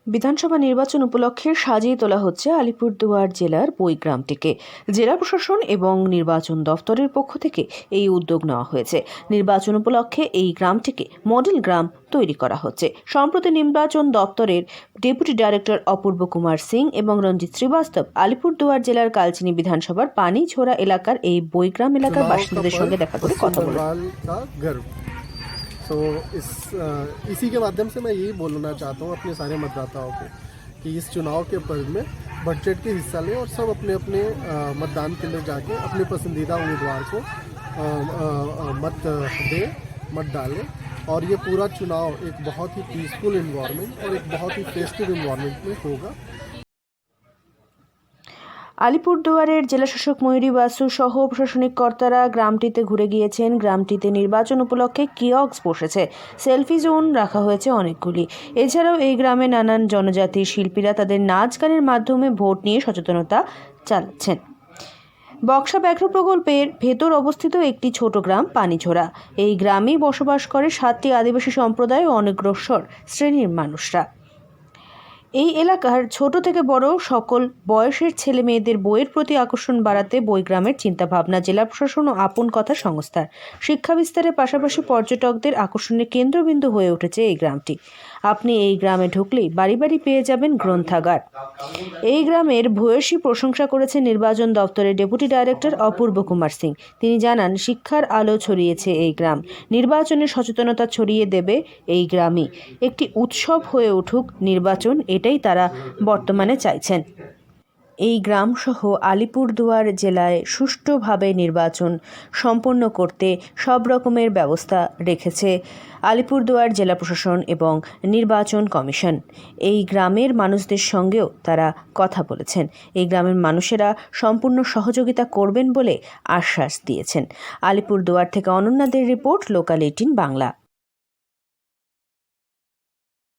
বিধানসভা নির্বাচন উপলক্ষে সাজিয়ে তোলা হচ্ছে আলিপুরদুয়ার জেলার বৈগ্রামটিকে। জেলা প্রশাসন এবং নির্বাচন দফতরের পক্ষ থেকে এই উদ্যোগ নেওয়া হয়েছে। নির্বাচন উপলক্ষে এই গ্রামটিকে মডেল গ্রাম তৈরি করা হচ্ছে। সম্প্রতি নির্বাচন দপ্তরের ডেপুটি ডাইরেক্টর অপূর্ব কুমার সিং এবং রঞ্জিত শ্রীবাস্তব আলিপুরদুয়ার জেলার কালচিনি বিধানসভার পানিছোড়া এলাকার এই বৈগ্রাম এলাকার বাসিন্দাদের সঙ্গে দেখা করে কথা বলেন। तो इसी के माध्यम से मैं यही बोलना चाहता हूँ अपने सारे मतदाताओं को कि इस चुनाव के पर्व में बजट के हिस्सा लें और सब अपने अपने मतदान केंद्र जाके अपने पसंदीदा उम्मीदवार को मत दें, मत डालें। और ये पूरा चुनाव एक बहुत ही पीसफुल इन्वायरमेंट और एक बहुत ही फेस्टिव इन्वायरमेंट में होगा। আলিপুরদুয়ারের জেলাশাসক ময়ূরী বাসু সহ প্রশাসনিক কর্তারা গ্রামটিতে ঘুরে গিয়েছেন। গ্রামটিতে নির্বাচন উপলক্ষে কিয়স্ক বসেছে, সেলফি জোন রাখা হয়েছে অনেকগুলি। এছাড়াও এই গ্রামে নানান জনজাতির শিল্পীরা তাদের নাচ গানের মাধ্যমে ভোট নিয়ে সচেতনতা চালাচ্ছেন। বক্সা ব্যাঘ্র প্রকল্পের ভেতর অবস্থিত একটি ছোট গ্রাম পানিছোড়া। এই গ্রামেই বসবাস করে 7টি আদিবাসী সম্প্রদায় ও অনগ্রসর শ্রেণীর মানুষরা। এই এলাকার ছোট থেকে বড় সকল বয়সের ছেলে মেয়েদের বইয়ের প্রতি আকর্ষণ বাড়াতে বৈগ্রামের চিন্তাভাবনা জেলা প্রশাসন ও আপন কথা সংস্থার। শিক্ষা বিস্তারের পাশাপাশি পর্যটকদের আকর্ষণের কেন্দ্রবিন্দু হয়ে উঠেছে এই গ্রামটি। আপনি এই গ্রামে ঢুকলেই বাড়ি বাড়ি পেয়ে যাবেন গ্রন্থাগার। এই গ্রামের ভূয়সী প্রশংসা করেছে নির্বাচন দপ্তরের ডেপুটি ডাইরেক্টর অপূর্ব কুমার সিং। তিনি জানান, শিক্ষার আলো ছড়িয়েছে এই গ্রাম, নির্বাচনের সচেতনতা ছড়িয়ে দেবে এই গ্রামই। একটি উৎসব হয়ে উঠুক নির্বাচন, এটাই তারা বর্তমানে চাইছেন। এই গ্রামসহ আলিপুরদুয়ার জেলায় সুষ্ঠুভাবে নির্বাচন সম্পন্ন করতে সব রকমের ব্যবস্থা রেখেছে আলিপুরদুয়ার জেলা প্রশাসন এবং নির্বাচন কমিশন। এই গ্রামের মানুষদের সঙ্গেও তারা কথা বলেছেন। এই গ্রামের মানুষেরা সম্পূর্ণ সহযোগিতা করবেন বলে আশ্বাস দিয়েছেন। আলিপুরদুয়ার থেকে অনন্যাদের রিপোর্ট, লোকাল 18 বাংলা।